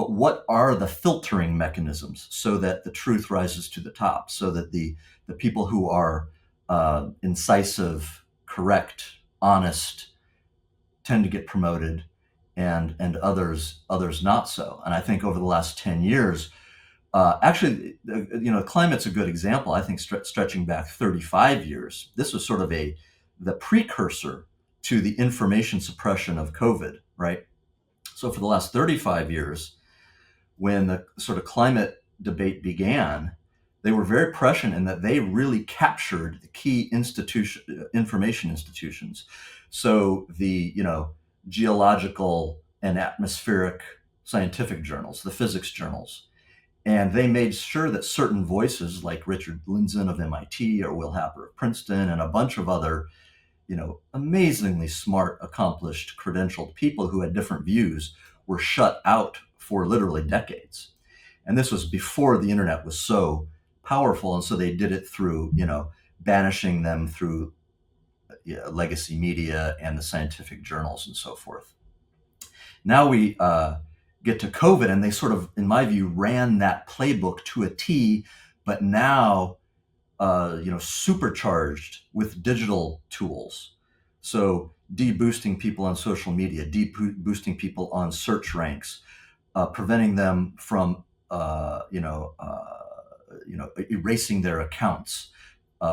but what are the filtering mechanisms so that the truth rises to the top, so that the people who are incisive, correct, honest tend to get promoted, and others not so. And I think over the last 10 years, actually, climate's a good example. I think stretching back 35 years, this was sort of the precursor to the information suppression of COVID, right? So for the last 35 years, when the sort of climate debate began, they were very prescient in that they really captured the key information institutions. So the geological and atmospheric scientific journals, the physics journals, and they made sure that certain voices like Richard Lindzen of MIT or Will Happer of Princeton and a bunch of other, amazingly smart, accomplished, credentialed people who had different views were shut out for literally decades. And this was before the internet was so powerful. And so they did it through, banishing them through legacy media and the scientific journals and so forth. Now we get to COVID, and they sort of, in my view, ran that playbook to a T, but now, supercharged with digital tools. So de-boosting people on social media, de-boosting people on search ranks, preventing them from, erasing their accounts,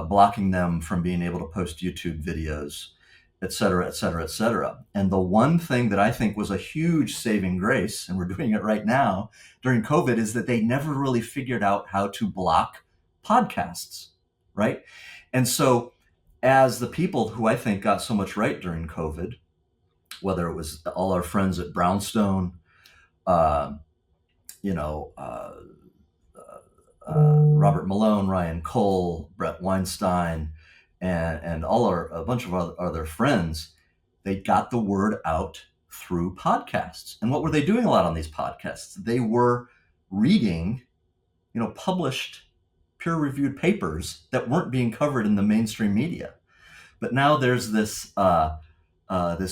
blocking them from being able to post YouTube videos, et cetera, et cetera, et cetera. And the one thing that I think was a huge saving grace, and we're doing it right now during COVID, is that they never really figured out how to block podcasts, right? And so as the people who I think got so much right during COVID, whether it was all our friends at Brownstone, uh, you know, uh, Robert Malone, Ryan Cole, Brett Weinstein, and a bunch of other friends, they got the word out through podcasts. And what were they doing a lot on these podcasts? They were reading, published peer-reviewed papers that weren't being covered in the mainstream media. But now there's this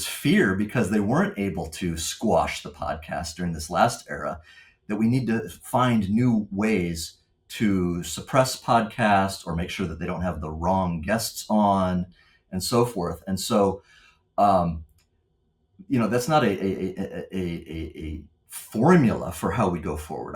fear, because they weren't able to squash the podcast during this last era, that we need to find new ways to suppress podcasts or make sure that they don't have the wrong guests on and so forth. And so, that's not a formula for how we go forward.